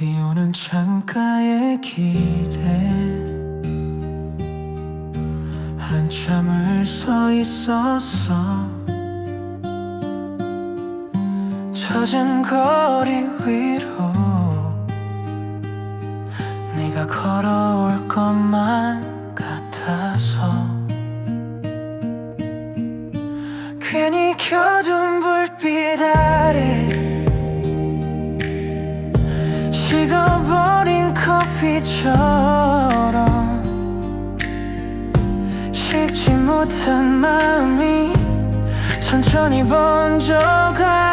비오는 창가에 기대 한참을 서 있었어. 젖은 거리 위로 네가 걸어올 것만 같아서 괜히 켜둔 불빛 아래 식어버린 커피처럼 식지 못한 마음이 천천히 번져가.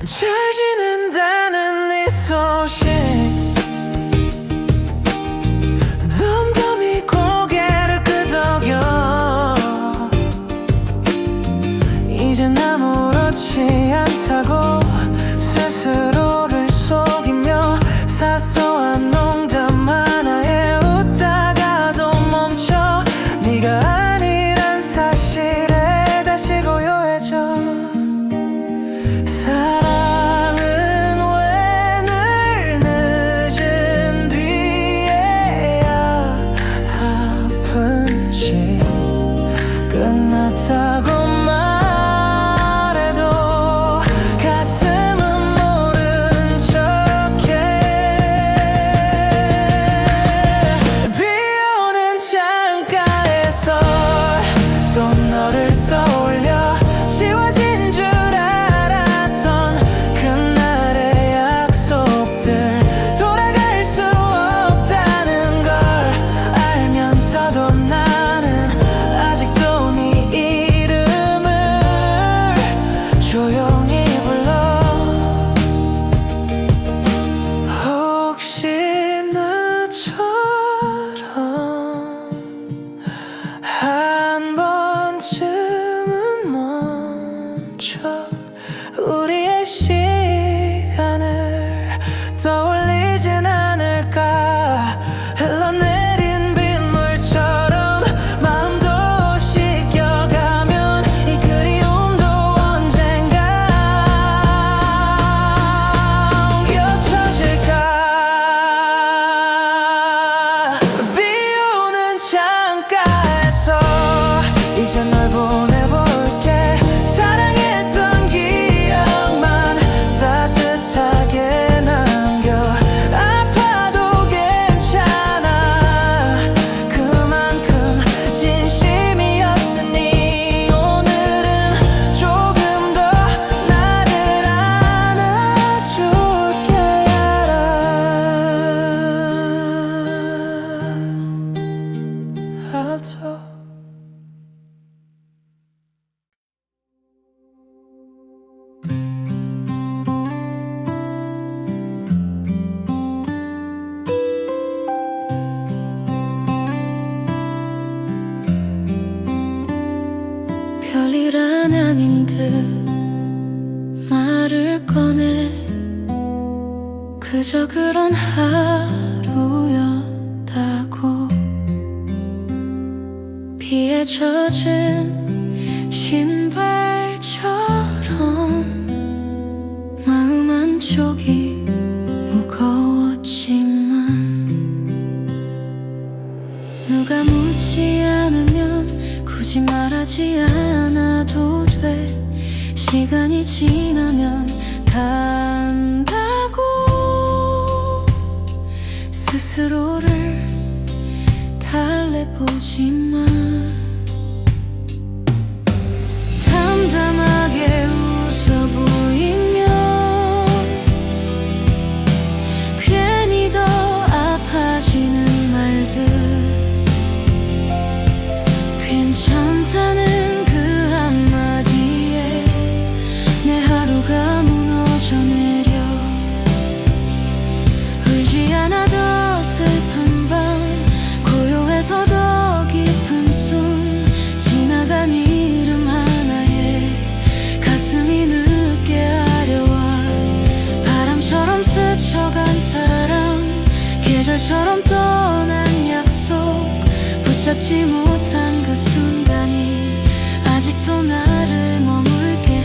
잘 지낸다는 네 소식 덤덤히 고개를 끄덕여 이젠 아무렇지 않다고 스스로를 속이며 사소한 농담 하나에 웃다가도 멈춰. 네가 아니란 사실에 다시 고요해져. 사랑은 왜 늘 늦은 뒤에야 아픈지 끝났다고 말해도 가슴은 모른 척해. 비오는 창가에서 또 너를 떠올려 지워진 줄 알았던 그날의 약속들 돌아갈 수 없다는 걸 알면서도 나는 아직도 네 이름을 조용히 불러. 혹시 나처럼 한 번쯤은 멈춰 우리의 시간을 떠올리진 않을까. 흘러내린 빗물처럼 마음도 씻겨가면 이 그리움도 언젠가 옅어질까. 비오는 창가에서 이제 널 보내볼게. 사랑했던 기억만 따뜻하게 남겨. 아파도 괜찮아. 그만큼 진심이었으니 오늘은 조금 더 나를 안아줄게. 알아. 별일은 아닌 듯 말을 꺼내. 그저 그런 하루였다고. 비에 젖은 신발처럼 마음 한쪽이 무거웠지만 누가 묻지 않으면 굳이 말하지 않아도 돼. 시간이 지나면 간다고 스스로를 달래보지만 담담하게 웃어 보이면 괜히 더 아파지는 말들. 괜찮다는 그 한마디에 내 하루가 무너져 내려. 울지 않아 더 슬픈 밤 고요해서 더 깊은 숨 지나간 이름 하나에 가슴이 늦게 아려와. 바람처럼 스쳐간 사람 계절처럼 떠난 약속 붙잡지 못한 그 순간이 아직도 나를 머물게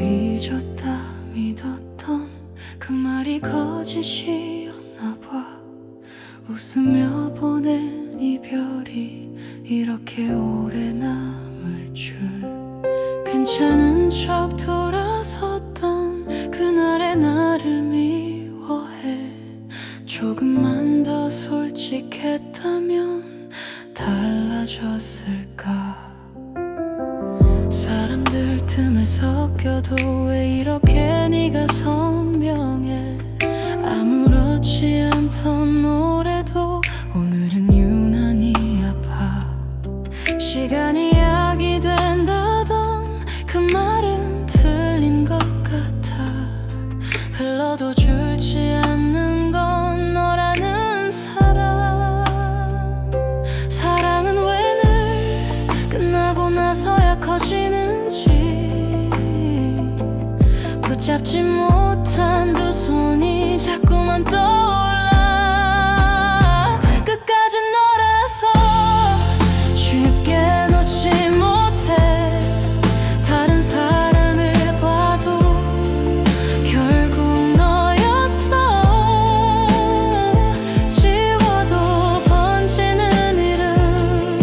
잊었다 믿었던 그 말이 거짓이었나 봐. 웃으며 보낸 이별이 이렇게 오래 남을 줄. 괜찮은 척 돌아섰던 그날의 나를 미워해. 조금만 더 솔직했다면 달라졌을까. 사람들 틈에 섞여도 왜 이렇게 네가 선명해. 아무렇지 않던 노래도 오늘은 유난히 아파. 시간이 약이 된다던 그 말은 틀린 것 같아. 흘러도 줄지 않는 건 너라는 사랑. 사랑은 왜 늘 끝나고 나서야 커지는지. 붙잡지 못한 두 손이 자꾸만 떠올라. 끝까지 너라서 쉽게 놓지 못해. 다른 사람을 봐도 결국 너였어. 지워도 번지는 이름,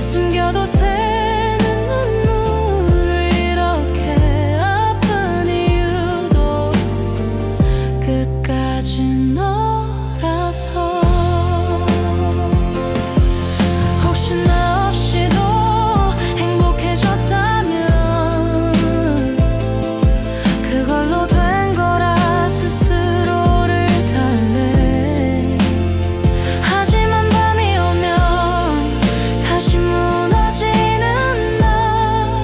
숨겨도 새는 눈물을 이렇게 아픈 이유도 끝까지 너라서. 혹시 나 없이도 행복해졌다면 그걸로 된 거라 스스로를 달래. 하지만 밤이 오면 다시 무너지는 나.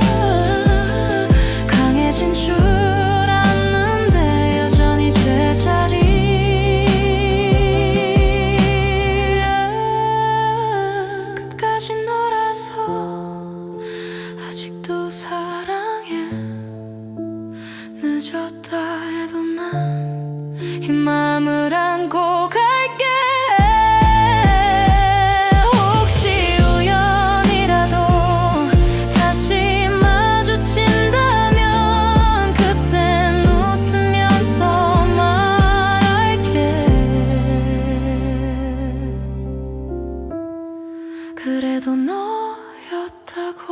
강해진 줄 알았는데 여전히 제자리. 끝까지 너라서 아직도 사랑해. 늦었다 해도 난 이 마음을 안고 갈게. 혹시 우연이라도 다시 마주친다면 그땐 웃으면서 말할게. 그래도 너였다고.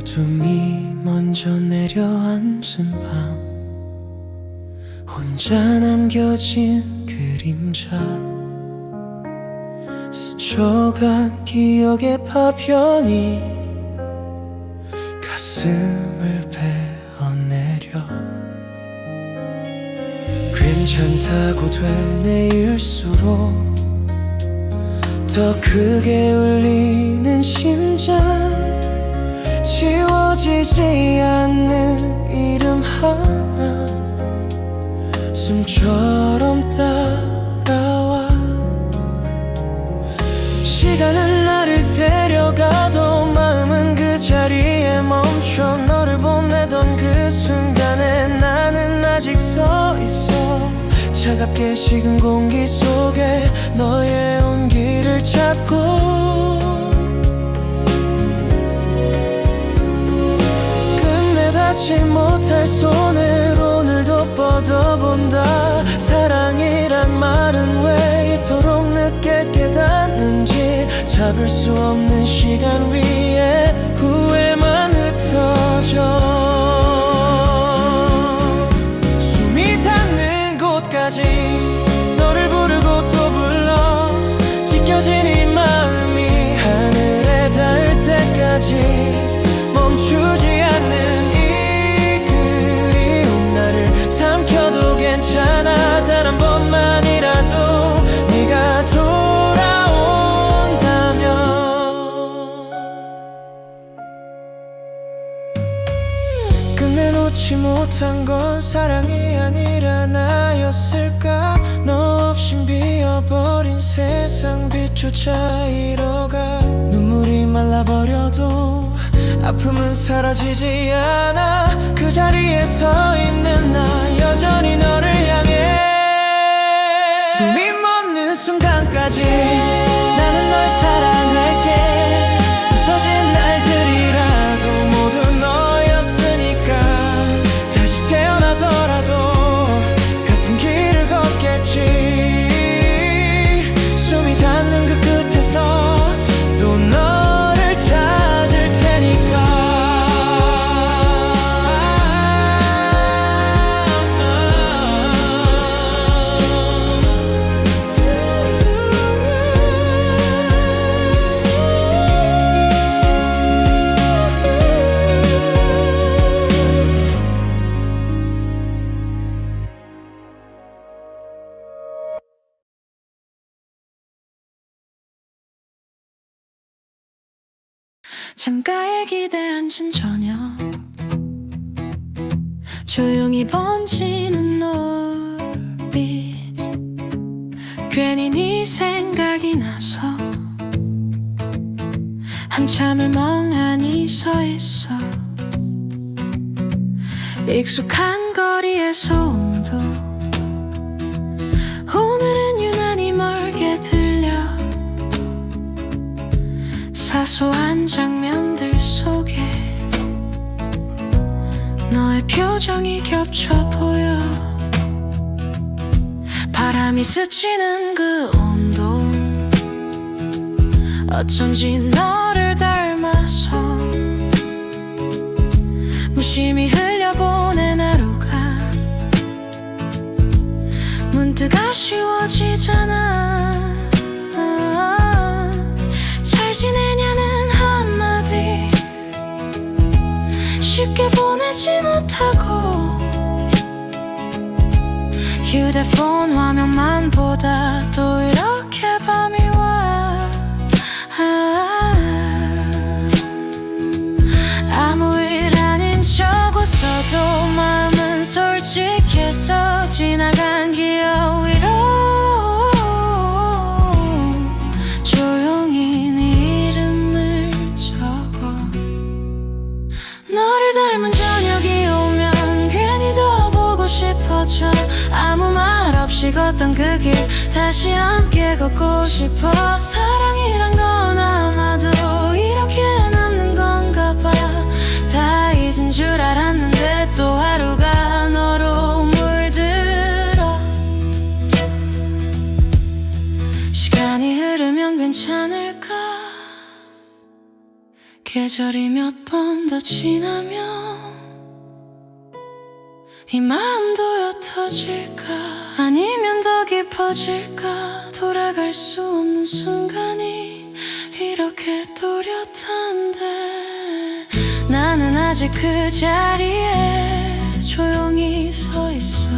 어둠이 먼저 내려앉은 밤, 혼자 남겨진 그림자. 스쳐간 기억의 파편이 가슴을 베어내려. 괜찮다고 되뇌일수록 더 크게 울리는 심장. 지워지지 않는 이름 하나 숨처럼 따라와. 시간은 나를 데려가도 마음은 그 자리에 멈춰. 너를 보내던 그 순간에 나는 아직 서 있어. 차갑게 식은 공기 속에 너의 온기를 찾고. 닿지 못할 손을 오늘도 뻗어본다. 사랑이란 말은 왜 이토록 늦게 깨닫는지. 잡을 수 없는 시간 위에 후회만 흩어져. 숨이 닿는 곳까지 너를 부르고 또 불러. 지켜진 이 마음이 하늘에 닿을 때까지 멈추지 않는 삼켜도 괜찮아. 단 한 번만이라도 네가 돌아온다면. 놓지 못한 건 사랑이 아니라 나였을까. 너 없인 비어버린 세상 빛조차 잃어가. 눈물이 말라버려도 아픔은 사라지지 않아. 그 자리에 서 있는 나 여전히 너를 향해 숨이 멎는 순간까지 나는 널 사랑할게. 부서진 날들이라도 모두 너였으니까. 다시 태어나더라도 같은 길을 걷겠지. 숨이 닿는 그 끝에서 또 너를 찾을 테니까. 창가에 기대앉은 저녁, 조용히 번지는 노을빛. 괜히 네 생각이 나서 한참을 멍하니 서 있어. 익숙한 거리에서 온도 오늘은 유난히 멀게 들려. 사소한 장면들 속에 너의 표정이 겹쳐 보여. 바람이 스치는 그 온도 어쩐지 너를 닮아서 무심히 흘려보낸 하루가 문득 아쉬워지잖아. 잘 지내냐는 한마디 쉽게 보내지 못하고 휴대폰 화면만 보다 또 이렇게 밤이 와. 아무 일 아닌 척 웃어도 마음은 솔직해서 지나간 기억 위로 조용히 네 이름을 적어. 너를 닮은 저녁이 오면 괜히 더 보고 싶어져. 아무 말 없이 걷던 그 길 다시 함께 걷고 싶어. 사랑이란 건 아마도 이렇게 남는 건가 봐. 다 잊은 줄 알았는데 또 하루가 너로 물들어. 시간이 흐르면 괜찮을까. 계절이 몇 번 더 지나면 이 마음도 옅어질까. 아니면 더 깊어질까. 돌아갈 수 없는 순간이 이렇게 또렷한데 나는 아직 그 자리에 조용히 서 있어.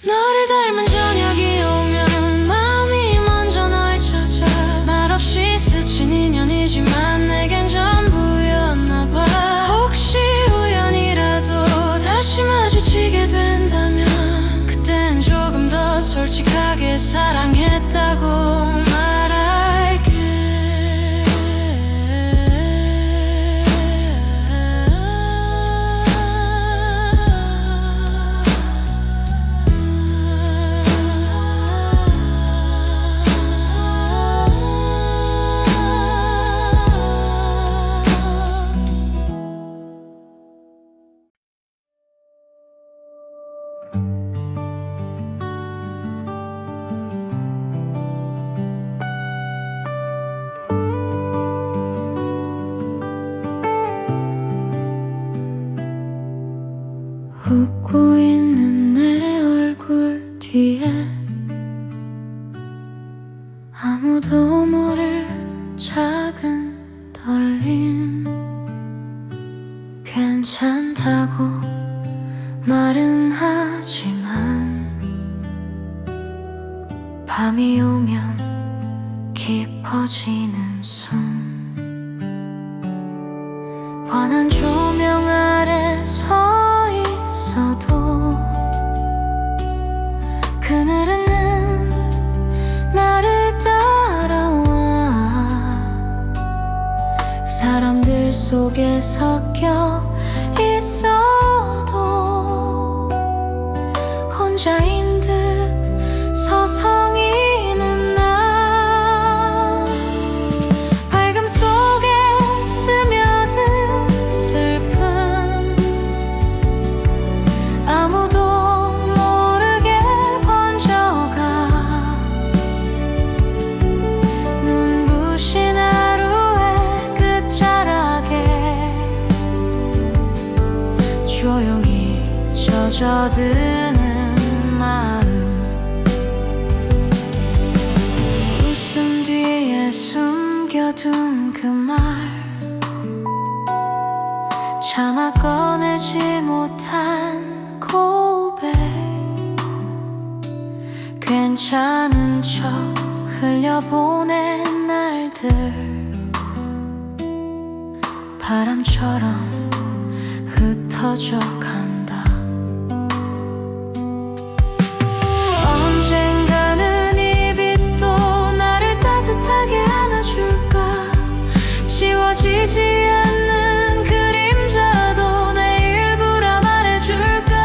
너를 닮은 저녁이 오면 마음이 먼저 널 찾아. 말없이 스친 인연이지만 내겐 전부였나 봐. 혹시 우연이라도 다시 마주치게 된다면 그땐 조금 더 솔직하게 사랑했다고 말할게. 웃고 있는 내 얼굴 뒤에 아무도 모를 작은 떨림. 괜찮다고 말은 하지만 밤이 오면 깊어지는 숨. 환한 조명 아래 서 있어도 그늘은 나를 따라와 사람들 속에 섞여 있어도 혼자인 듯 서성이는 나 밝음 속에 스며든 슬픔 아무도 모르게 번져가 눈부신 하루의 끝자락에 조용히 젖어드는 마음 웃음 뒤에 숨겨둔 그 말 차마 꺼내지 못한 고백 괜찮은 척 흘려보낸 날들 바람처럼 흩어져 간다 언젠가는 이 빛도 나를 따뜻하게 안아줄까 지워지지 않는 그림자도 내 일부라 말해줄까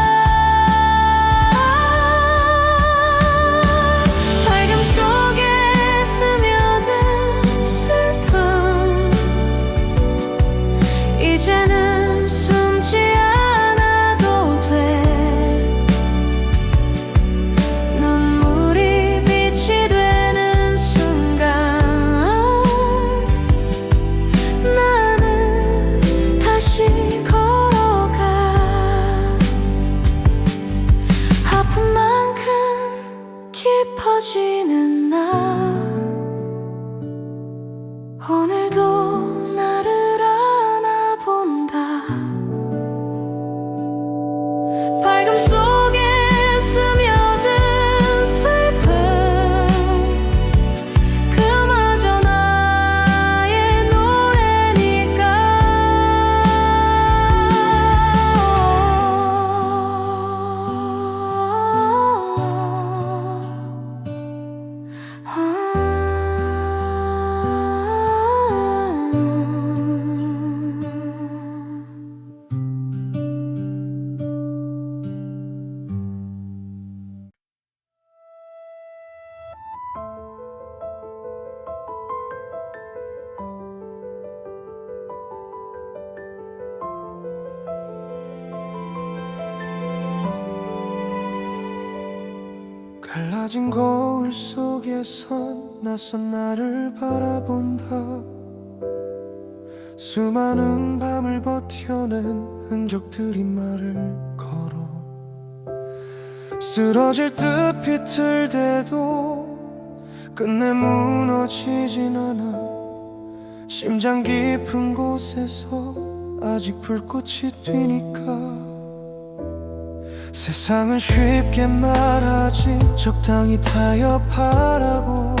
밝음 속에 스며든 슬픔 이제는 숨지 않아도 돼 눈물이 빛이 되는 순간 나는 다시 걸어가 아픔만큼 깊어지는 나 오늘도 나를 안아본다 밝음 속에 스며든 슬픔 그마저 나의 노래니까 갈라진 거울 속에선 낯선 나를 바라본다 수많은 밤을 버텨낸 흔적들이 말을 걸어 쓰러질 듯 비틀대도 끝내 무너지진 않아 심장 깊은 곳에서 아직 불꽃이 튀니까 세상은 쉽게 말하지 적당히 타협하라고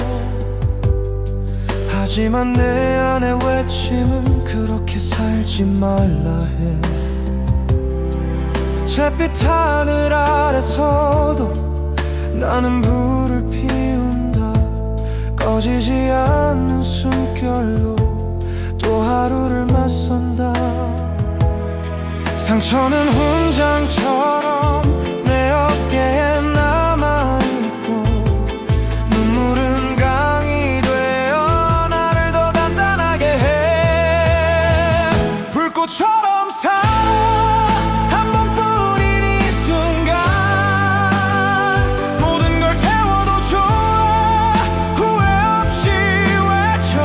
하지만 내 안의 외침은 그렇게 살지 말라 해 잿빛 하늘 아래서도 나는 불을 피운다 꺼지지 않는 숨결로 또 하루를 맞선다 상처는 훈장처럼 내 어깨에 남아있고 눈물은 강이 되어 나를 더 단단하게 해 불꽃처럼 살아 한 번뿐인 이 순간 모든 걸 태워도 좋아 후회 없이 외쳐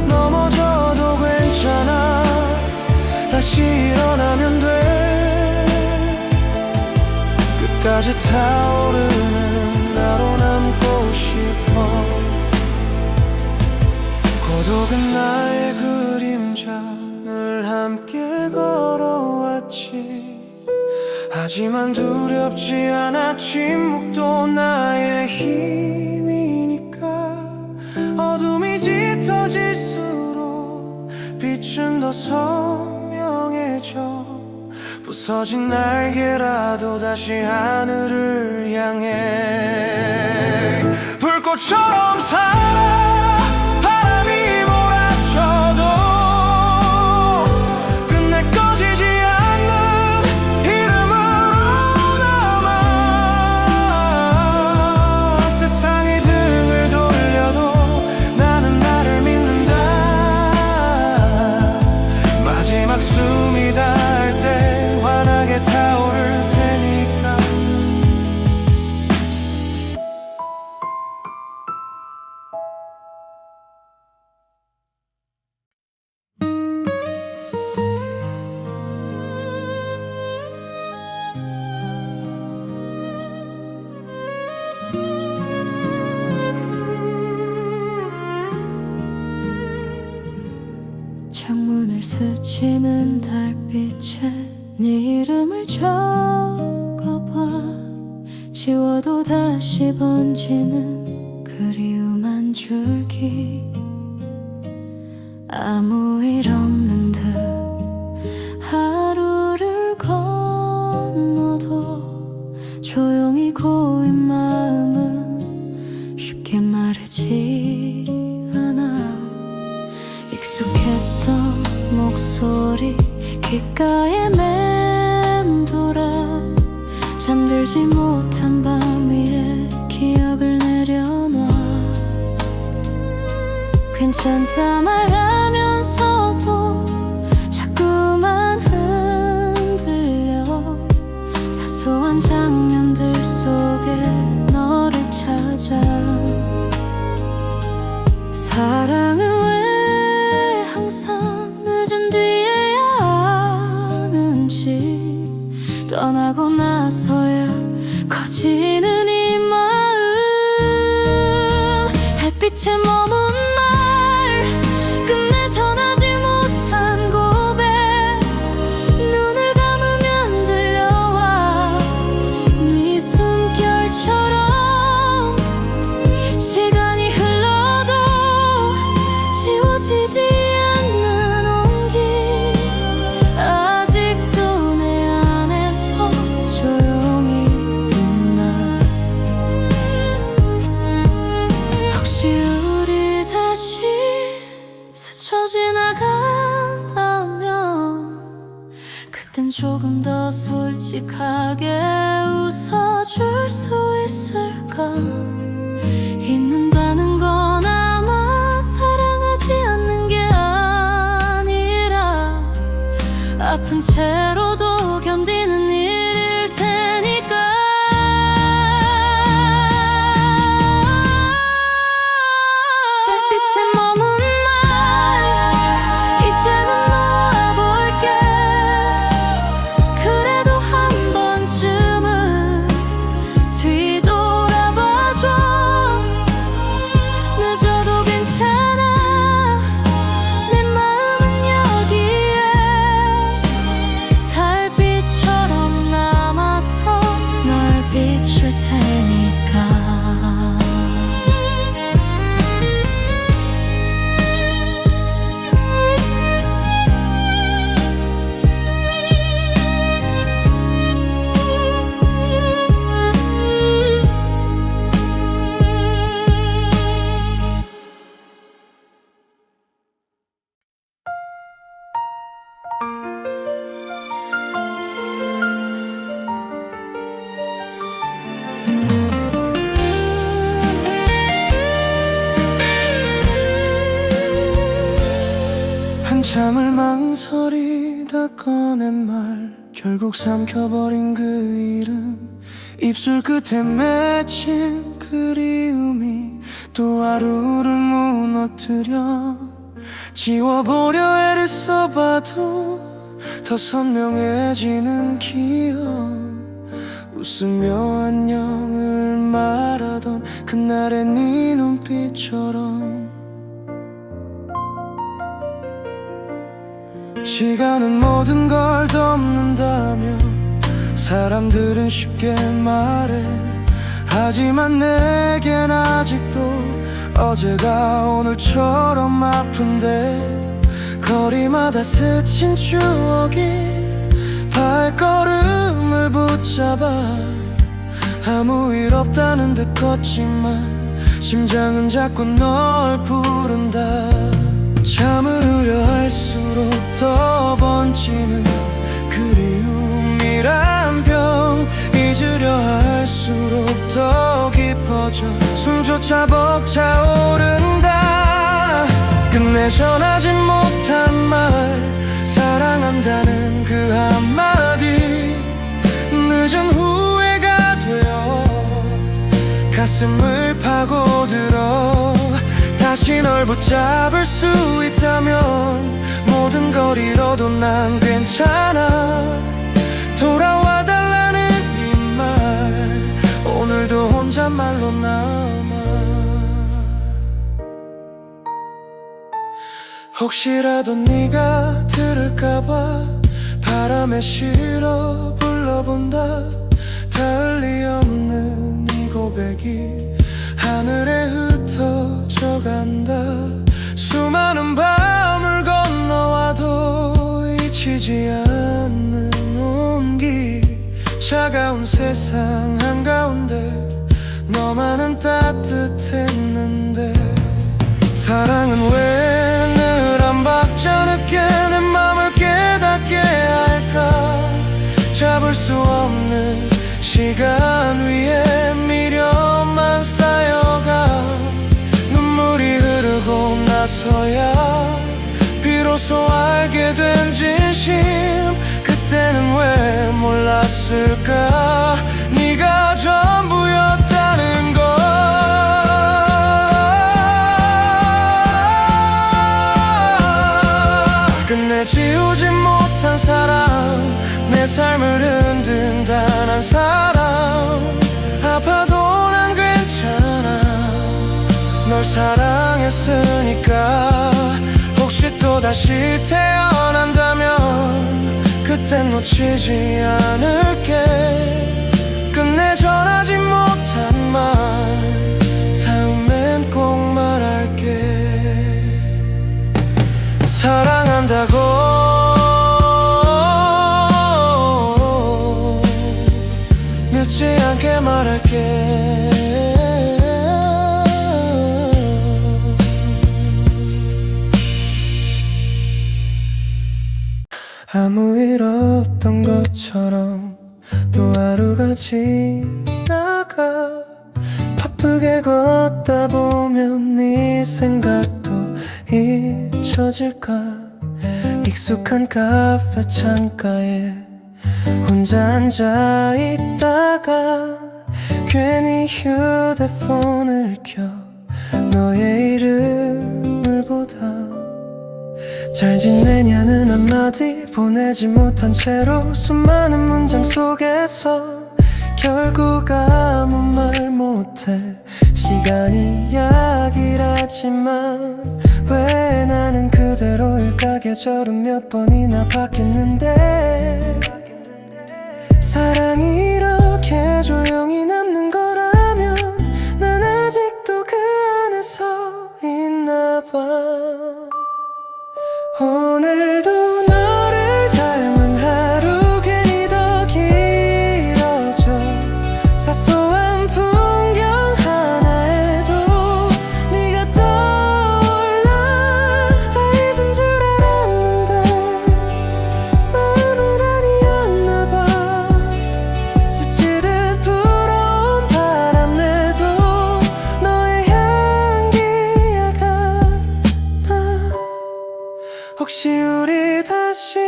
넘어져도 괜찮아 다시 일어나면 돼 끝까지 타오르는 나로 남고 싶어 고독은 나의 그림자 늘 함께 걸어왔지 하지만 두렵지 않아 침묵도 나의 힘이니까 어둠이 짙어질수록 빛은 이젠 더 선명해져. 부서진 날개라도 다시 하늘을 향해 불꽃처럼 살아. 바람이 몰아쳐도 끝내 꺼지지 않는 이름으로 남아. 세상이 등을 돌려도 나는 나를 믿는다. 마지막 숨이 닿을 때 환하게 타오를 테니까. 창문을 스치는 달빛에 네 이름을 적어봐. 지워도 다시 번지는 그리움 한 줄기. 아무 일 없는 듯 하루를 건너도 조용히 고인 마음은 쉽게 마르지 않아. 익숙했던 목소리 귓가에 맴돌아. 잠들지 못한 밤 위에 기억을 내려놔. 괜찮다 말하면서도 자꾸만 흔들려. 사소한 장면들 속에 너를 찾아. 사랑은 왜 항상 늦은 뒤에야 하는지. 떠나고 나서야 커지는 이 마음. 달빛에 머문 말 끝내 전하지 못한 고백. 눈을 감으면 들려와 네 숨결처럼. 시간이 흘러도 지워지지 않는 온기. 아직도 내 안에서 조용히 빛나. 혹시 우리 다시 스쳐 지나간다면 그땐 조금 더 솔직하게 웃어줄 수 있을까. 잊는다는 건 아마 사랑하지 않는 게 아니라 아픈 채로도 견디는 일일 테니까. 달빛에 머문 말 이제는 놓아볼게. 그래도 한 번쯤은 뒤돌아봐줘. 늦어도 괜찮아. 내 마음은 여기에 달빛처럼 남아서 널 비출 테니까. 한참을 망설이다 꺼낸 말. 결국 삼켜버린 그 이름. 입술 끝에 맺힌 그리움이 또 하루를 무너뜨려. 지워보려 애를 써봐도 더 선명해지는 기억. 웃으며 안녕을 말하던 그날의 네 눈빛처럼. 시간은 모든 걸 덮는다며 사람들은 쉽게 말해. 하지만 내겐 아직도 어제가 오늘처럼 아픈데. 거리마다 스친 추억이 발걸음을 붙잡아 아무 일 없다는 듯 걷지만 심장은 자꾸 널 부른다. 잠을 이려 할수록 더 번지는 그리움이란 병, 잊으려 할수록 더 깊어져 숨조차 벅차오른다. 끝내 전하지 못한 말, 사랑한다는 그 한마디 늦은 후회가 되어 가슴을 파고들어. 다시 널 붙잡을 수 있다면 모든 걸 잃어도 난 괜찮아. 돌아와 달라는 이 말 오늘도 혼잣말로 남아. 혹시라도 네가 들을까봐 바람에 실어 불러본다. 닿을 리 없는 이 고백이 하늘에 흩어져 간다. 수많은 밤을 건너와도 잊히지 않는 온기, 차가운 세상 한가운데 너만은 따뜻했는데. 사랑은 왜 늘 한 박자 늦게 내 맘을 깨닫게 할까. 잡을 수 없는 시간 위에 미련만 쌓여가 눈물이 흐르고 나서야 비로소 알게 된 진심. 그때는 왜 몰랐을까. 네가 전부였다는 걸. 끝내 지우지 못한 사랑, 내 삶을 흔든 단 한 사람. 아파도 난 괜찮아, 널 사랑했으니까. 혹시 또다시 태어난다면 그땐 놓치지 않을게. 끝내 전하지 못한 말 다음엔 꼭 말할게. 사랑한다고 늦지 않게 말할게. 아무 일 없던 것처럼 또 하루가 지나가. 바쁘게 걷다 보면 네 생각도 잊혀질까. 익숙한 카페 창가에 혼자 앉아 있다가 괜히 휴대폰을 켜 너의 이름을 보다. 잘 지내냐는 한마디 보내지 못한 채로 수많은 문장 속에서 결국 아무 말 못해. 시간이 약이라지만 왜 나는 그대로일까. 계절은 몇 번이나 바뀌었는데 사랑이 이렇게 조용히 남는 거라면 난 아직도 그 안에서 있나 봐. 오늘도 너를 닮은 하루 괜히 더 길어져. 사소한 풍경 하나에도 네가 떠올라. 다 잊은 줄 알았는데 마음은 아니었나 봐. 스치듯 불어온 바람에도 너의 향기가 나. 혹시 우리 다시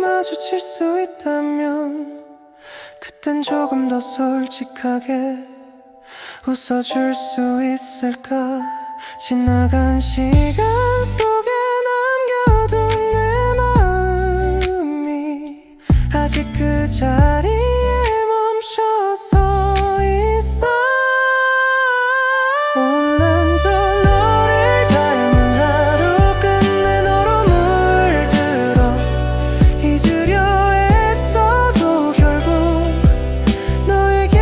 마주칠 수 있다면 그땐 조금 더 솔직하게 웃어줄 수 있을까. 지나간 시간 속에 남겨둔 내 마음이 아직 그 자리에 멈춰서 있어. 온난조 너를 닮은 하루 끝내 너로 물들어. 잊으려 애써도 결국 너에게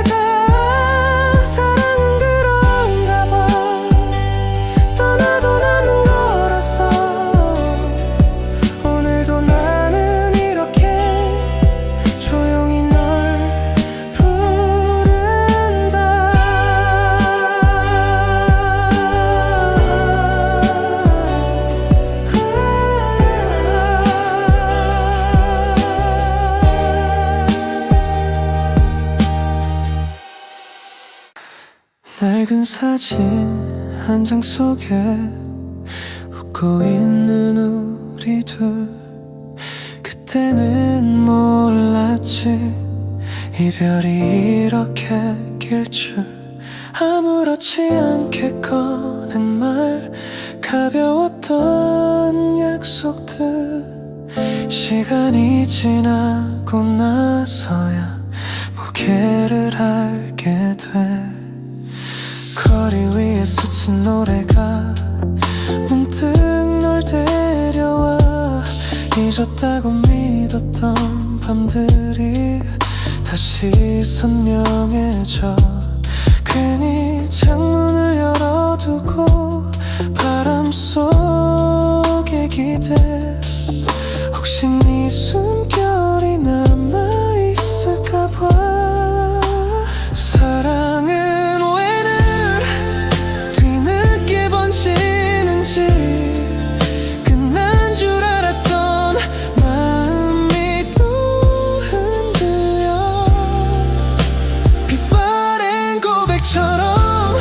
가. 사랑은 그런가 봐. 떠나도 남는 건 낡은 사진 한 장 속에 웃고 있는 우리 둘. 그때는 몰랐지 이별이 이렇게 길 줄. 아무렇지 않게 꺼낸 말, 가벼웠던 약속들. 시간이 지나고 나서야 무게를 알게 돼. 거리 위에 스친 노래가 문득 널 데려와. 잊었다고 믿었던 밤들이 다시 선명해져. 괜히 창문을 열어두고 바람 속에 기대. 혹시 네 숨결이 남아있을까봐. 사랑은 왜 늘 뒤늦게 번지는지. 끝난 줄 알았던 마음이 또 흔들려. 빛바랜 고백처럼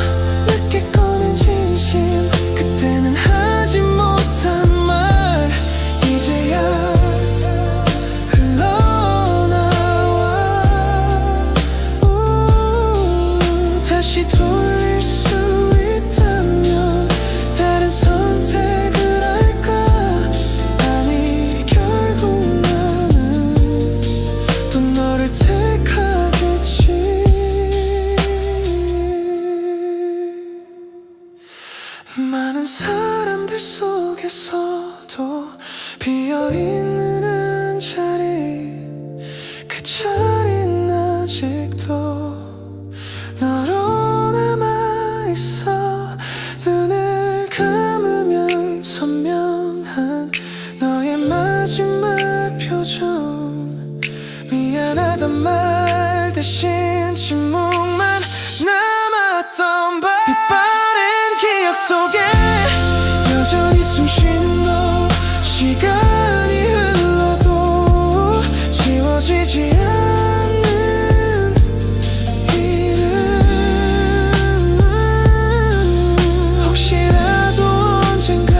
늦게 꺼낸 진심. 그때는 하지 못한 말 이제야 다시 돌릴 수 있다면 다른 선택을 할까. 아니 결국 나는 또 너를 택하겠지. 많은 사람들 속에서도 비어있는 한 자리. 그 자리는 아직도 너로 남아있어. 눈을 감으면 선명한 너의 마지막 표정. 미안하단 말 대신 침묵만 남았던 밤. 빛바랜 기억 속에 여전히 숨쉬는 너. 시간이 흘러도 지워지지 않는 이름. 혹시라도 언젠가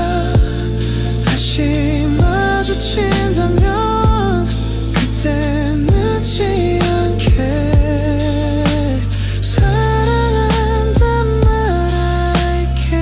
다시 마주친다면 그때 늦지 않게 사랑한단 말할게.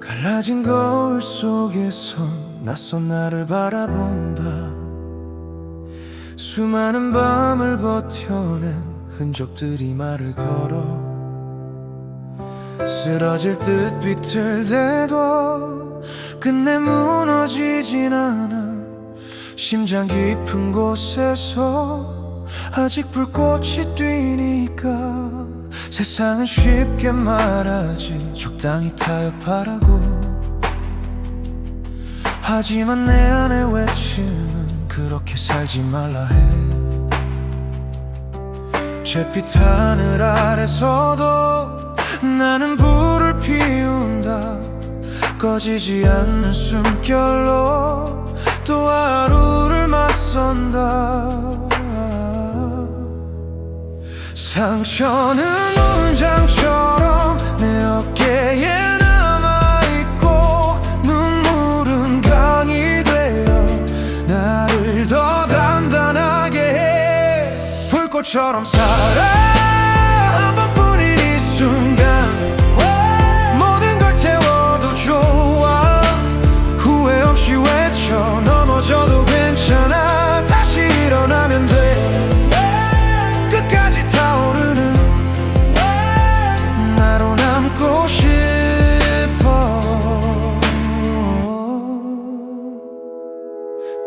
갈라진 거울 속에서 낯선 나를 바라본다. 수많은 밤을 버텨낸 흔적들이 말을 걸어. 쓰러질 듯 비틀대도 끝내 무너지진 않아. 심장 깊은 곳에서 아직 불꽃이 뛰니까. 세상은 쉽게 말하지 적당히 타협하라고. 하지만 내 안의 외침은 그렇게 살지 말라 해. 잿빛 하늘 아래서도 나는 불을 피운다. 꺼지지 않는 숨결로 또 하루를 맞선다. 상처는 문장처럼 내 어깨에 남아있고 눈물은 강이 되어 나를 더 단단하게 해. 불꽃처럼 살아 한 번뿐인 이 순간. 모든 걸 태워도 좋아. 후회 없이 외쳐 넘어져도 괜찮아. 다시 일어나면 돼. 끝까지 타오르는 나로 남고 싶어.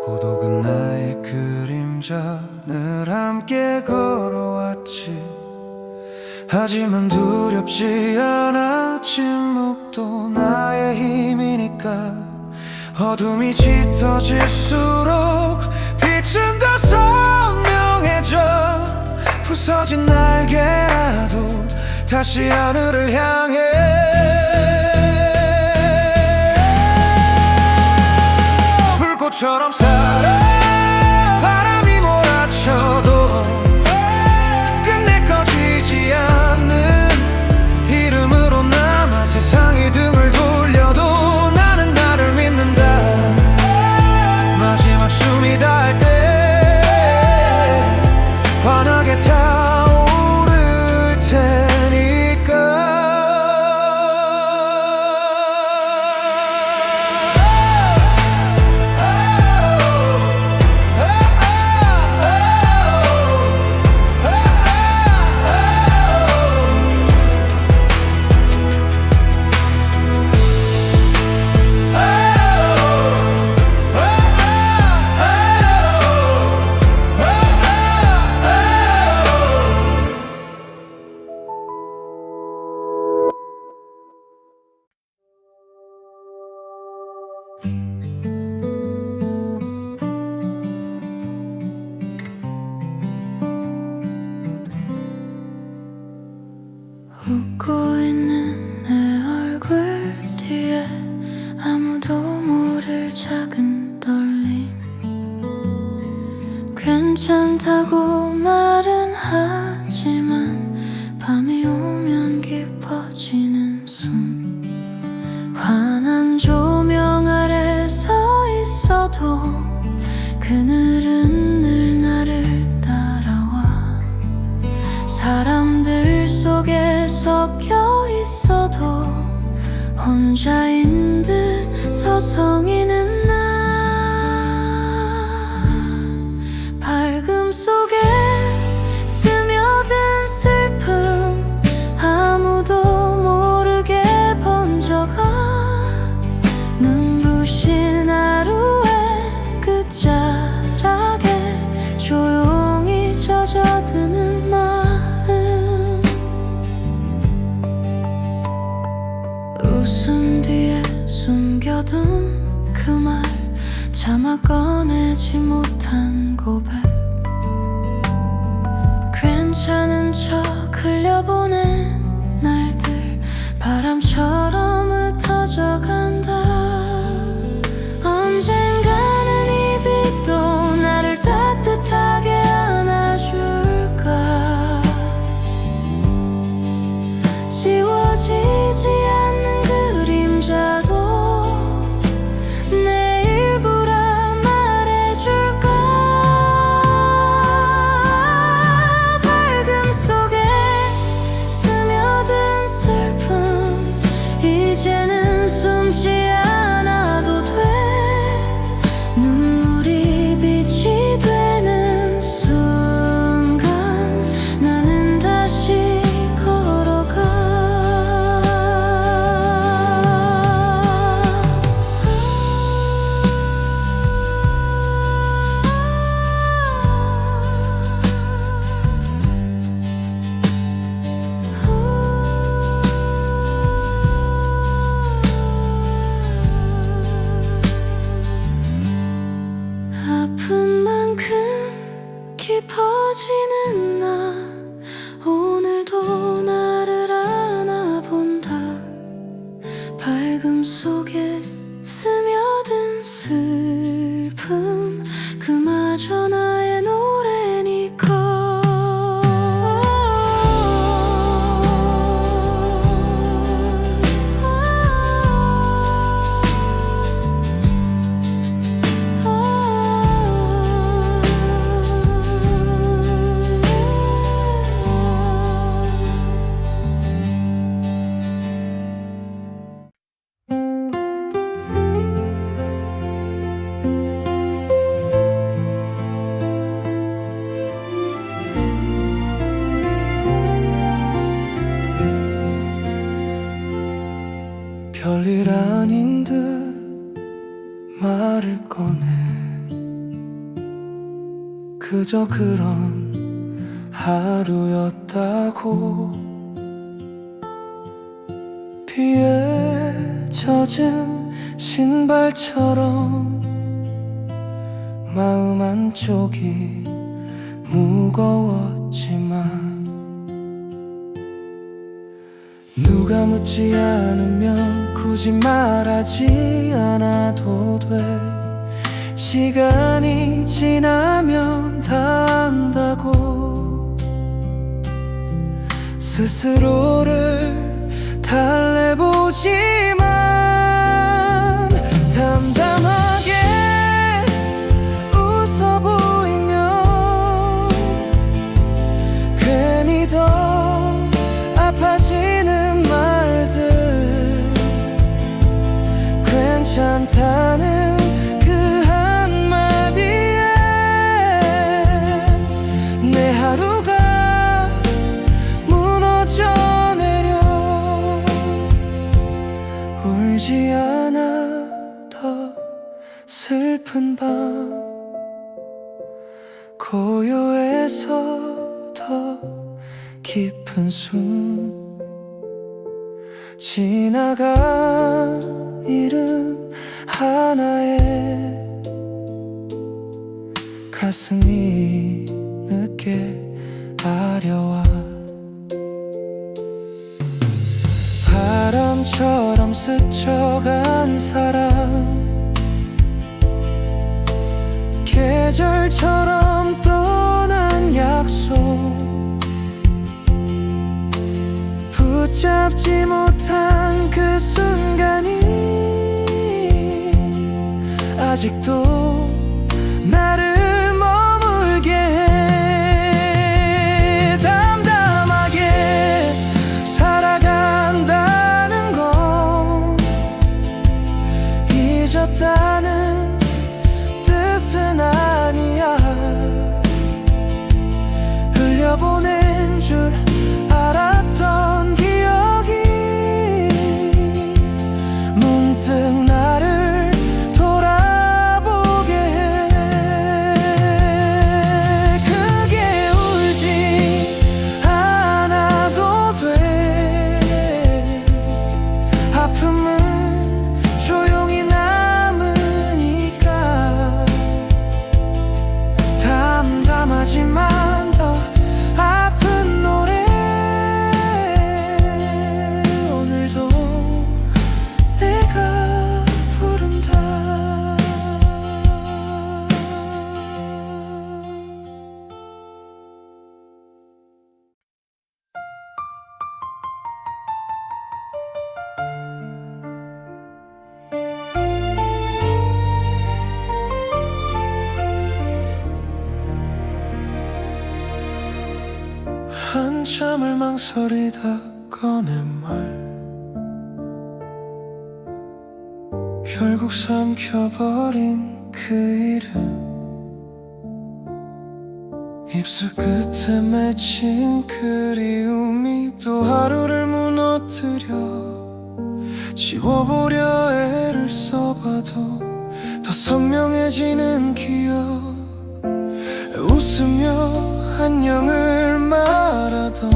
고독은 나의 그림자. 늘 함께 걸어왔지. 하지만 두렵지 않아. 침묵도 나의 힘이니까. 어둠이 짙어질수록 빛은 더 선명해져. 부서진 날개라도 다시 하늘을 향해 불꽃처럼 살아. 바람이 몰아쳐도 끝내 꺼지지 않는 이름으로 남아. 세상이 등을 돌려도 나는 나를 믿는다. 마지막 숨이 닿을 때 환하게 타오를 테니까. 웃고 있는 내 얼굴 뒤에 아무도 모를 작은 떨림. 괜찮다고 말은 하지만 밤이 오면 깊어지는 숨. 환한 조명 아래 서 있어도 그늘은 늘 나를 따라와. 사람들 속에 섞여 있어도 혼자인 듯 서성이는 나. 밝음 속에 스며든 슬픔 아무도 모르게 번져가. 눈부신 하루의 끝자락에 조용히 젖어드는 마음. 웃음 뒤에 숨겨둔 그 말 차마 꺼내지 못한 고백. 괜찮은 척 흘려보낸 날들 바람처럼 흩어져 간다. 언젠가는 이 빛도 나를 따뜻하게 안아줄까. 지워지지 않는 그림자도 내 일부라 말해줄까. 밝음 속에 스며든 슬픔 이제는 숨지 않아도 돼. 눈물이 빛이 되는 순간 나는 다시 걸어가. 아픈 만큼 깊어지는 나. 오늘도 나를 안아본다. 밝음 속에 스며든 슬픔 그마저 나의 노래니까. 별일 아닌 듯 말을 꺼내. 그저 그런 하루였다고. 비에 젖은 신발처럼 마음 한쪽이 무거웠지만 누가 묻지 않으면 굳이 말하지 않아도 돼. 시간이 지나면 다 안다고 스스로를 달래보지만 담담하게 웃어 보이면 괜히 더 아파지는 말들 괜찮다는 그 한마디에 내 하루가 무너져 내려 울지 않아 더 슬픈 밤 고요해서 더 깊은 숨 지나간 이름 하나에 가슴이 늦게 아려와 바람처럼 스쳐간 사람 계절처럼 떠난 약속 붙잡지 못한 그 순간이 아직도 나를 머물게 해. 담담하게 살아간다는 건 잊었다는 뜻은 아니야. 흘려보낸 줄 알았던 기억이 문득 나를 돌아보게 해. 크게 울지 않아도 돼. 아픔은 조용히 남으니까 담담하지만 더 아픈 노래 오늘도 내가 부른다. 한참을 망설이다 꺼낸 말 결국 삼켜버린 그 이름 입술 끝에 맺힌 그리움이 또 하루를 무너뜨려 지워보려 애를 써봐도 더 선명해지는 기억 웃으며 안녕을 말하던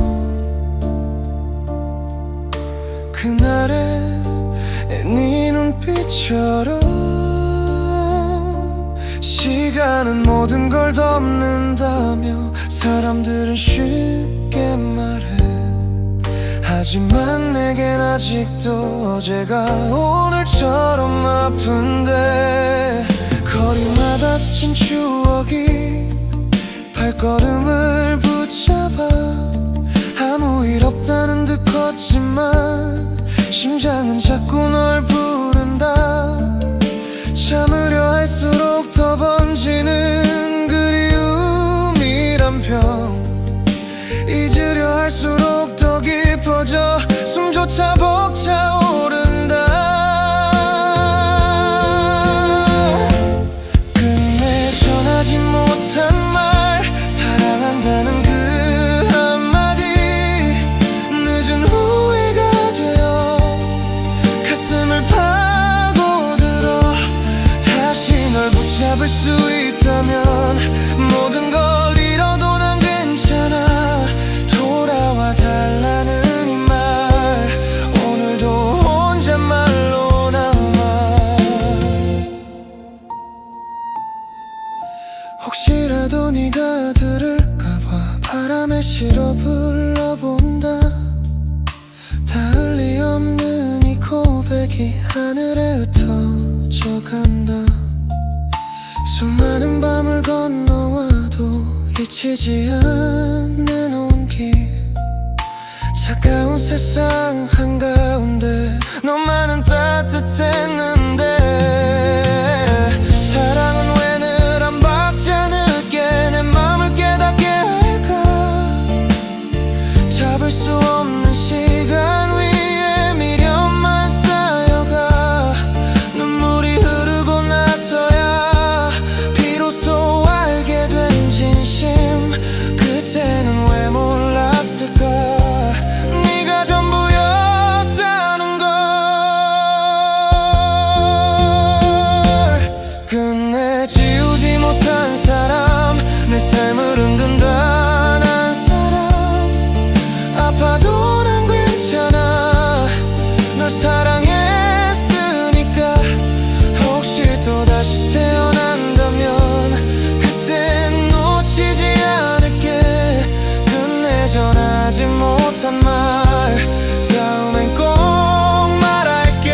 그날의 네 눈빛처럼 시간은 모든 걸 덮는다며 사람들은 쉽게 말해 하지만 내겐 아직도 어제가 오늘처럼 아픈데 거리마다 스친 추억이 발걸음을 붙잡아 아무 일 없다는 듯 걷지만 심장은 자꾸 널 부른다. 참으려 할수록 더 번지는 그리움이란 병 잊으려 할수록 더 깊어져 숨조차 벅차오른다. 끝내 전하지 못한 말 사랑한다는 그 한마디 늦은 후회가 되어 가슴을 파고들어 다시 널 붙잡을 수 있다면 모든 걸 잃어도 난 괜찮아. 돌아와 달라는 이 말 오늘도 혹시라도 네가 들을까봐 바람에 실어 불러본다. 닿을 리 없는 이 고백이 하늘에 흩어져 간다. 수많은 밤을 건너와도 잊히지 않는 온기, 차가운 세상 한가운데 너만은 따뜻했는데, 사랑은 왜 늘 한 박자 늦게 내 맘을 깨닫게 할까. 잡을 수 없는 시간 위에 미련만 쌓여가 눈물이 흐르고 나서야 비로소 알게 된 진심. 그때는 왜 몰랐을까. 네가 전부였다는 걸. 끝내 지우지 못한 사람, 내 삶을 흔든다 난 사람. 아파도 난 괜찮아, 널 사랑했으니까. 혹시 또다시 태어난다면 그땐 놓치지 않을게. 끝내 전하지 못한 말 다음엔 꼭 말할게.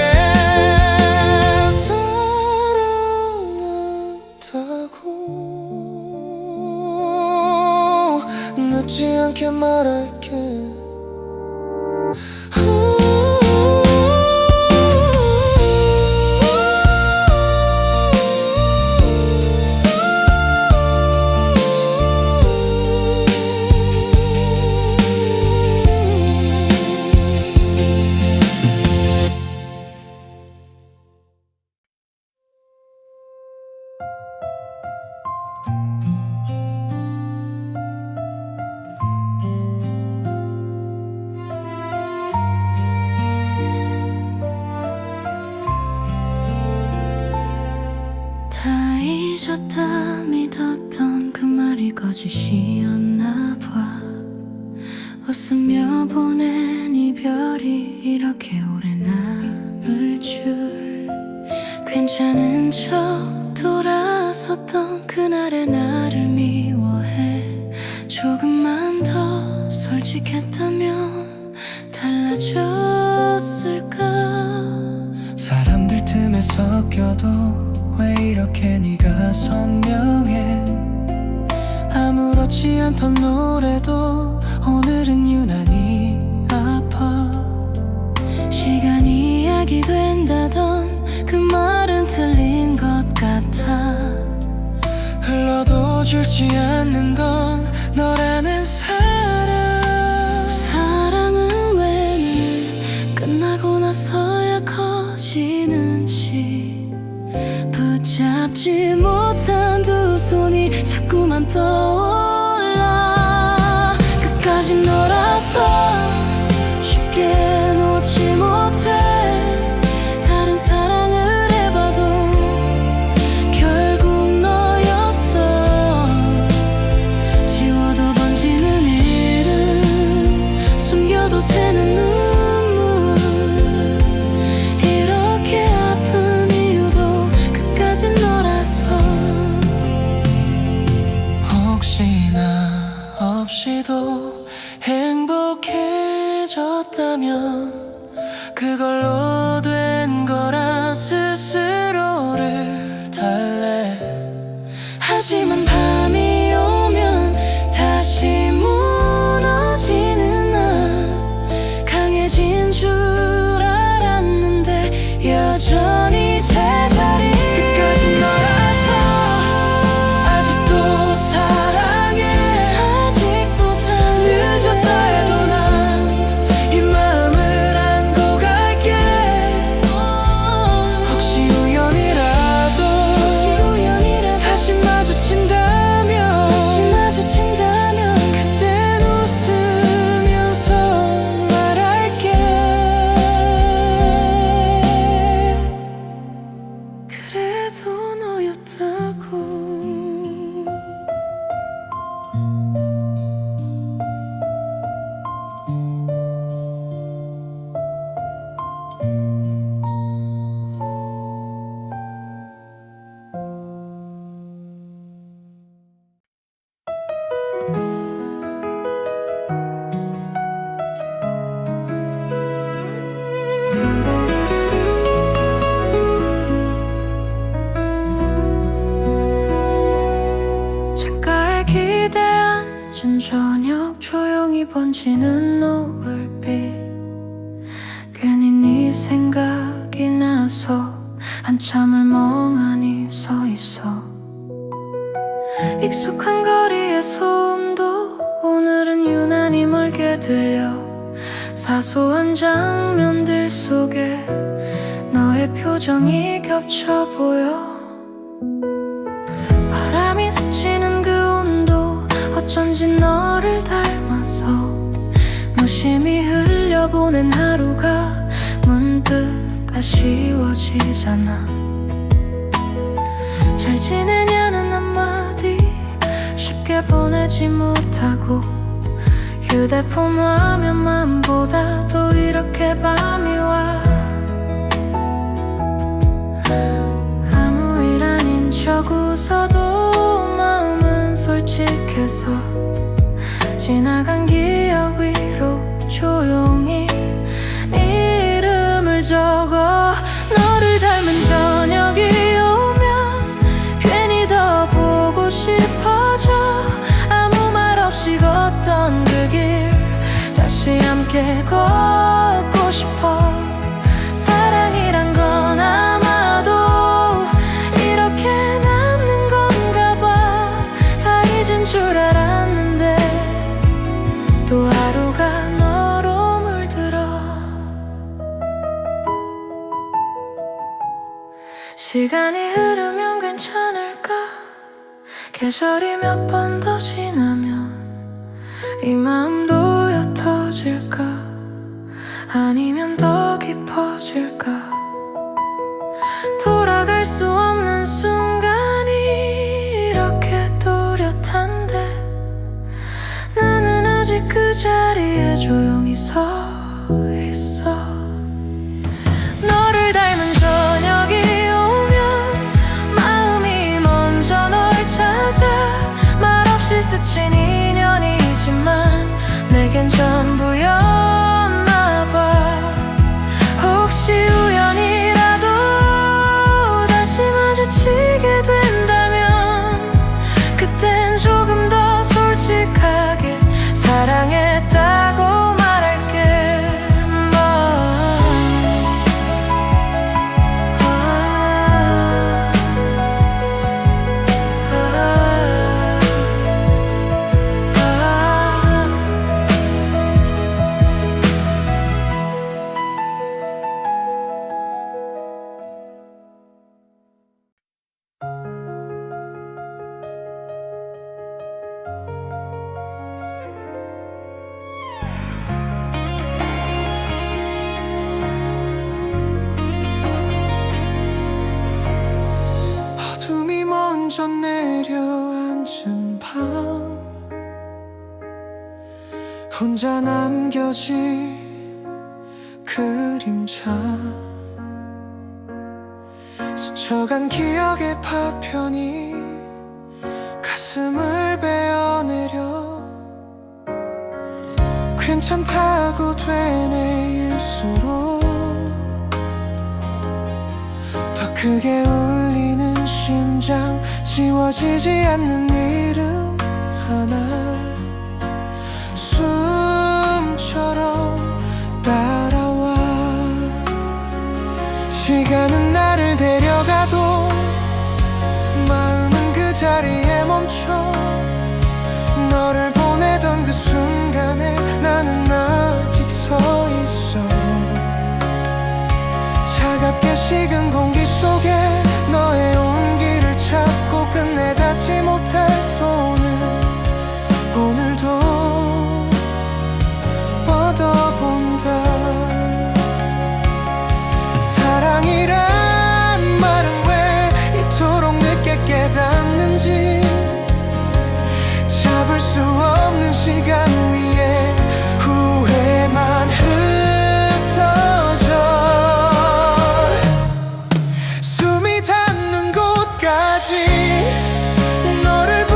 사랑한다고 늦지 않게 말할게. 다 잊었다 믿었던 그 말이 거짓이었나 봐. 웃으며 보낸 이별이 이렇게 오래 남을 줄. 괜찮은 척 돌아섰던 그날의 나를 미워해. 조금만 더 솔직했다면 달라졌을까. 사람들 틈에 섞여도 왜 이렇게 네가 선명해. 아무렇지 않던 노래도 오늘은 유난히 아파. 시간이 약이 된다던 그 말은 틀린 것 같아. 흘러도 줄지 않는 건 너라는 사랑. 사랑은 왜 늘 끝나고 나서야 커지는지. 붙잡지 못한 두 손이 자꾸만 떠올라. 끝까지 놀아서 쉽게 놓지 못해. 다른 사랑을 해봐도 결국 너였어. 지워도 번지는 이름, 숨겨도 새는 눈물. 이렇게 아픈 이유도 끝까지 너라서. 혹시나 없이도 행복해졌다면 그걸로 된 거라 스스로를 달래. 하지만 밤이 오면 다시 무너지는 나. 강해진 줄 알았는데 여전히 제자리. 끝까지 너라서 아직도 사랑해. 아직도 늦었다 해도 난 이 마음을 안고 갈게. 혹시 우연이라도 다시 마주친다면 기대 앉은 저녁 조용히 번지는 노을빛 괜히 네 생각이 나서 한참을 멍하니 서 있어 익숙한 거리의 소음도 오늘은 유난히 멀게 들려 사소한 장면들 속에 너의 표정이 겹쳐 보여 바람이 스치는 그 온도 어쩐지 너를 닮아서 무심히 흘려보낸 하루가 문득 아쉬워지잖아 잘 지내냐는 한마디 쉽게 보내지 못하고 휴대폰 화면만 보다도 이렇게 밤이 와 아무 일 아닌 척 웃어도 마음은 솔직해서 지나간 기억 위로 조용히 이름을 적어 너를 닮은 저녁이 오면 괜히 더 보고 싶어져 아무 말 없이 걷던 그 길 다시 함께 걷고 싶어 사랑이란 건 아마도 이렇게 남는 건가 봐 다 잊은 줄 알았는데 또 하루가 너로 물들어 시간이 흐르면 괜찮을까 계절이 몇 번 더 지나면 이 마음도 옅어질까 아니면 더 깊어질까 돌아갈 수 없는 순간이 이렇게 또렷한데 나는 아직 그 자리에 조용히 서 있어 너를 닮은 저녁이 오면 마음이 먼저 널 찾아 말없이 스친 인연이지만 내겐 전부였나 봐 혹시 우연이라도 다시 마주치게 된다면 그땐 조금 더 솔직하게 사랑했다고 말할게 어둠이 먼저 내려앉은 밤 혼자 남겨진 그림자 스쳐간 기억의 파편이 가슴을 베어내려 괜찮다고 되뇌일수록 더 크게 울리는 심장 지워지지 않는 이름 하나 숨처럼 따라와 시간은 나를 데려가도 마음은 그 자리에 멈춰 너를 보내던 그 순간에 나는 아직 서 있어 차갑게 식은 공기 속에 너의 온기를 찾고 끝내 닿지 못해서 오늘도 뻗어본다 사랑이란 말은 왜 이토록 늦게 깨닫는지 잡을 수 없는 시간 위에 후회만 흩어져 숨이 닿는 곳까지 너를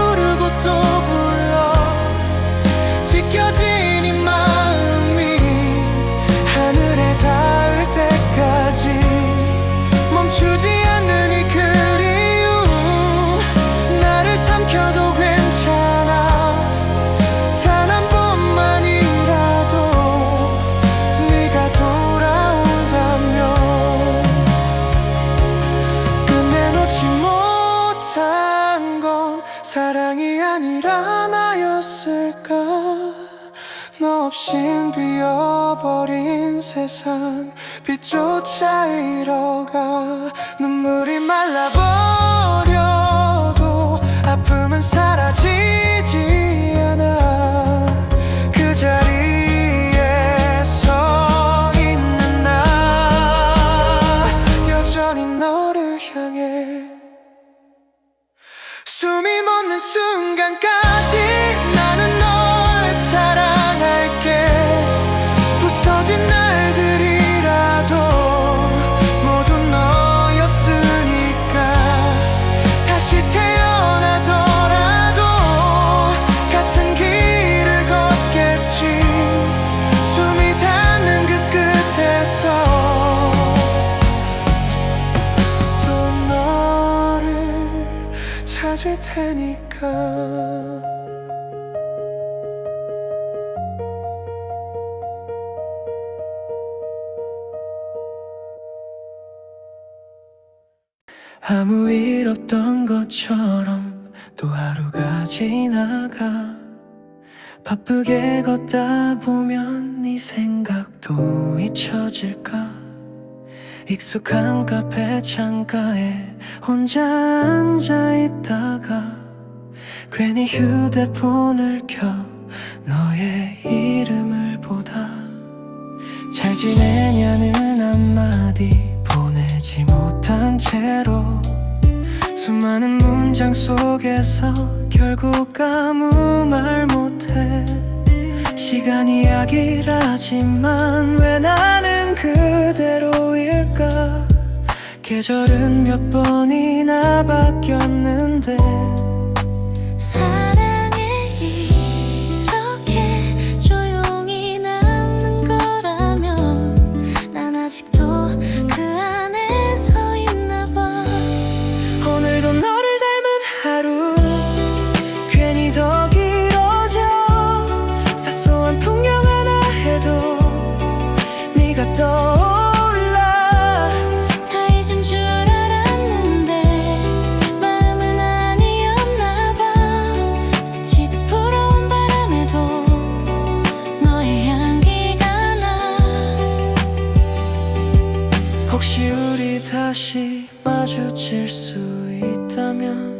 사랑이 아니라 나였을까. 너 없인 비어버린 세상, 빛조차 잃어가. 눈물이 말라버려도 아픔은 사라지지 않아. 그 자리에 서 있는 나, 여전히 너를 향해 숨이 멎는 순간까지 나는 널 사랑할게. 부서진 날들이라도 모두 너였으니까. 다시 태어나더라도 같은 길을 걷겠지. 숨이 닿는 그 끝에서 또 너를 찾을 테니까. 아무 일 없던 것처럼 또 하루가 지나가. 바쁘게 걷다 보면 네 생각도 잊혀질까. 익숙한 카페 창가에 혼자 앉아 있다가 괜히 휴대폰을 켜 너의 이름을 보다. 잘 지내냐는 한마디 보내지 못한 채로 수많은 문장 속에서 결국 아무 말 못해. 시간이 약이라지만 왜 나는 그대로일까. 계절은 몇 번이나 바뀌었는데 사랑에 이렇게 조용히 남는 거라면 난 아직도 그 안에 서 있나 봐. 오늘도 너를 닮은 하루 괜히 더 길어져. 사소한 풍경 하나 해도 네가 떠올라. 다 잊은 줄 알았는데 마음은 아니었나 봐. 스치듯 불어온 바람에도 너의 향기가 나. 혹시 우리 다시 마주칠 수 있다면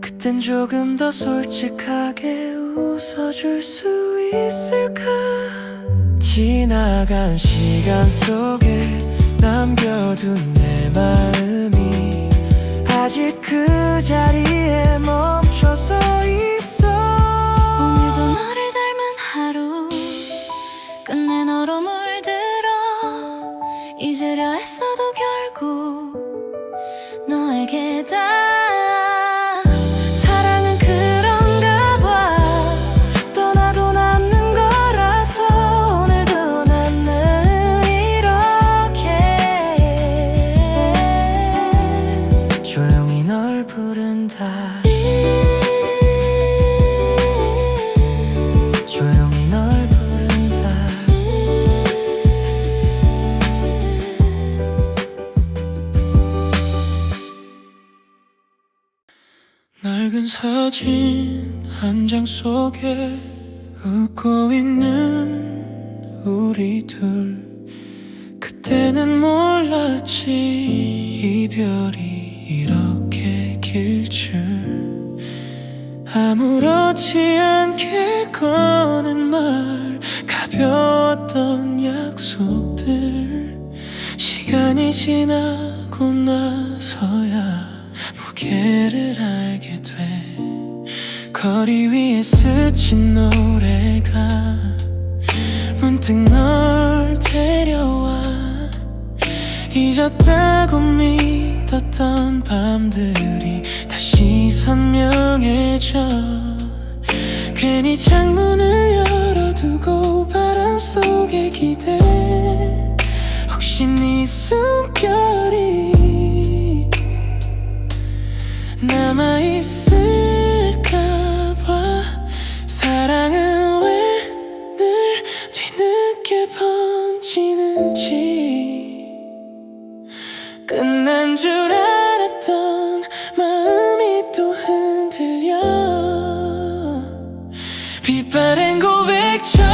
그땐 조금 더 솔직하게 웃어줄 수 있을까. 지나간 시간 속에 남겨둔 내 마음이 아직 그 자리에 멈춰서 있어. 오늘도 너를 닮은 하루 끝내 너로 물들어. 잊으려 했어도 결국 너에게 다. 사랑은 그런가 봐. 떠나도 남는 거라서 오늘도 나는 이렇게 조용히 널 부른다. 조용히 널 부른다. 낡은 사진 한 장 속에 웃고 있는 우리 둘. 그때는 몰랐지 이별이 이렇게 길 줄. 아무렇지 않게 꺼낸 말, 가벼웠던 약속들. 시간이 지나고 나서야 무게를 알게 돼. 거리 위에 스친 노래가 문득 널 데려와. 잊었다고 믿었던 밤들이 다시 선명해져. 괜히 창문을 열어두고 바람 속에 기대. 혹시 네 숨결이 남아있을까봐. 사랑은 왜 늘 뒤늦게 번지는지. 끝난 줄 알았던 마음이 또 흔들려. 빛바랜 고백처럼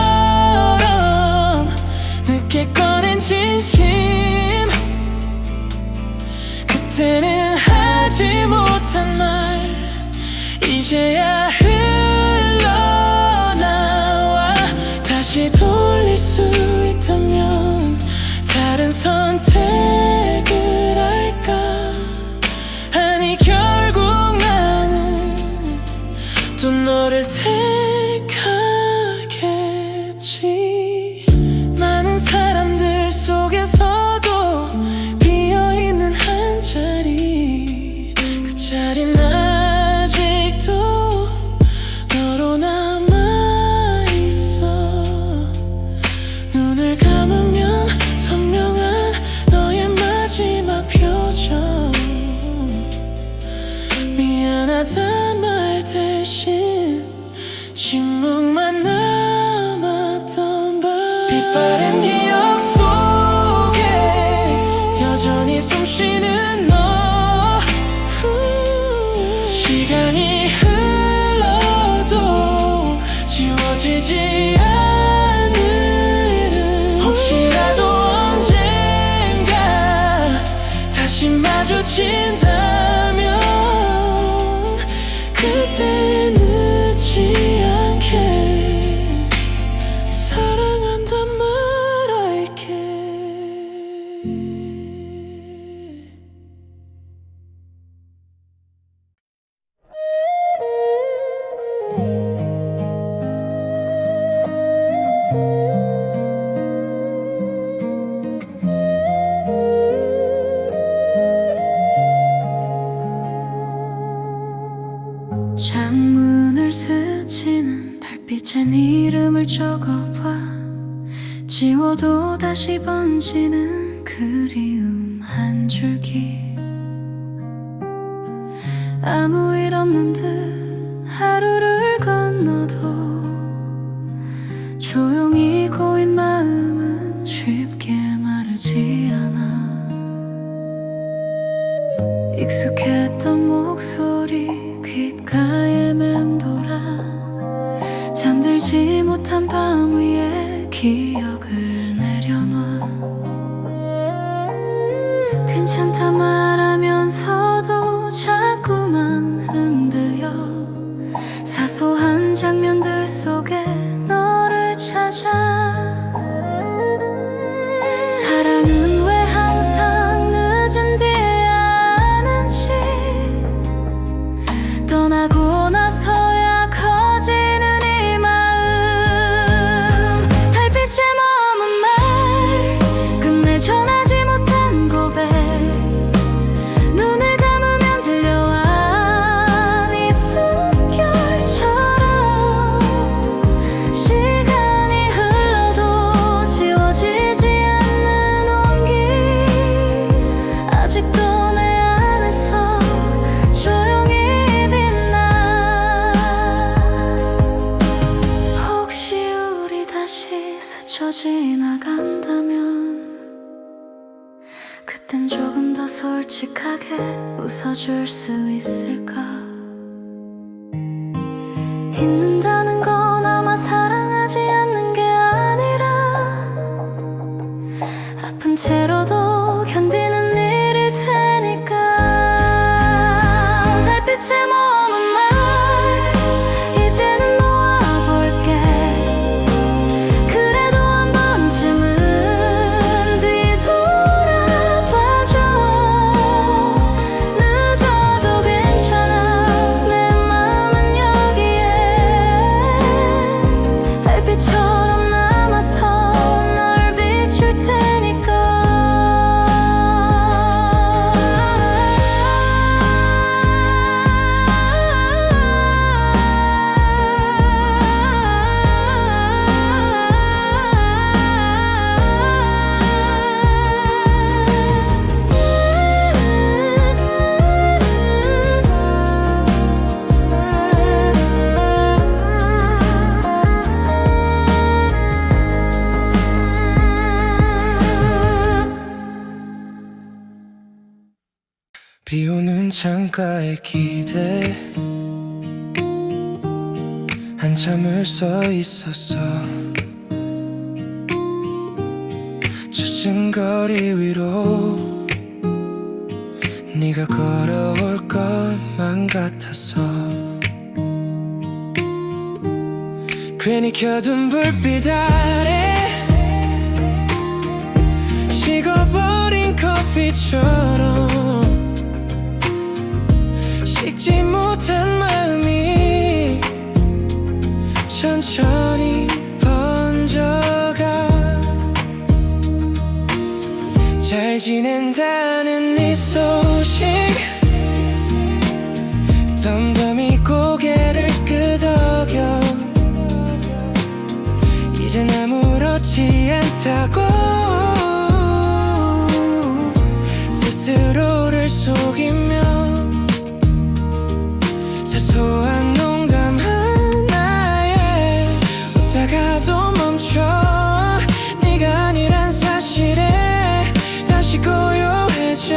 늦게 꺼낸 진심 그때는 하지 못한 말 이제야 흘러나와 다시 돌릴 수 있다면 다른 선택을 할까 아니 결국 나는 또 너를 택하겠지 많은 사람들 속에서도 비어있는 한 자리 그 자리는 아직도 너로 남아있어 눈을 감으면 선명한 너의 마지막 표정 미안하단 말 대신 침묵만 남았던 밤 빛바랜 기억 속에 여전히 숨쉬는 너 시간이 흘러도 지워지지 않는 혹시라도 언젠가 다시 마주친다면 그때 늦지 않게 사랑한단 말할게 창문을 스치는 달빛에 네 이름을 적어봐 지워도 다시 번지는 그리움 한 줄기 아무 일 없는 듯 하루를 건너도 조용히 고인 마음은 쉽게 마르지 않아 익숙했던 목소리 귓가에 맴돌아 잠들지 못한 밤 위에 기억을 내려놔 괜찮다 말하면서도 자꾸만 흔들려 사소한 장면들 속에 너를 찾아 사랑은 왜 항상 늦은 뒤에 아는지 떠나고 나서야 커지는 이 마음 달빛에 머문 말 끝내 전하지 못한 고백 눈을 감으면 들려와 네 숨결처럼 시간이 흘러도 지워지지 않는 온기 아직도 내 안에서 조용히 혹시 우리 다시 스쳐 지나간다면 그땐 조금 더 솔직하게 웃어줄 수 있을까 잊는다는 건 아마 사랑하지 않는 게 아니라 아픈 채로도 견디는 일일 테니까 달빛에 머문 말 이제는 놓아볼게 그래도 한 번쯤은 뒤돌아봐줘 늦어도 괜찮아 내 맘은 여기에 달빛처럼 남아서 널 비출 테니까 비오는 창가에 기대 한참을 서 있었어. 젖은 거리 위로 네가 걸어올 것만 같아서 괜히 켜둔 불빛 아래 식어버린 커피처럼 식지 못한 마음이 천천히 번져가. 잘 지낸다는 네 소식 덤덤히 고개를 끄덕여 이젠 아무렇지 않다고 스스로를 속이며 사소한 농담 하나에 웃다가도 멈춰. 네가 아니란 사실에 다시 고요해져.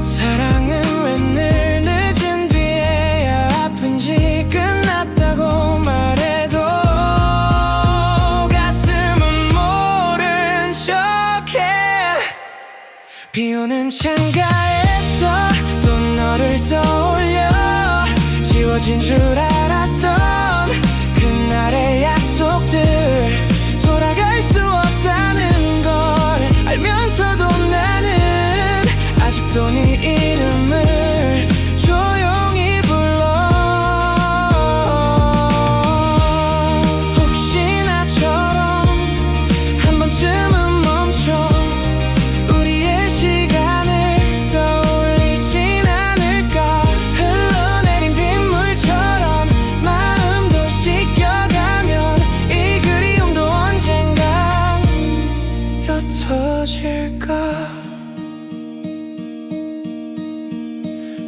사랑은 왜 늘 늦은 뒤에야 아픈지 끝났다고 말해도 가슴은 모른 척해. 비오는 창가에서 또 너를 떠올려 지워진 줄 알았던 그날의 약속들 돌아갈 수 없다는 걸 알면서도 나는 아직도 네 이름을 조용히 불러. 혹시 나처럼 한 번쯤은 멈춰 우리의 시간을 떠올리진 않을까. 흘러내린 빗물처럼 마음도 씻겨가면 이 그리움도 언젠가 옅어질까.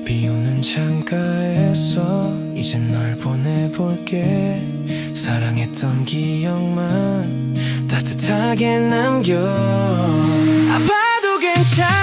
비오는 창가에서 이제 널 보내볼게. 사랑했던 기억만 따뜻하게 남겨. 아파도 괜찮아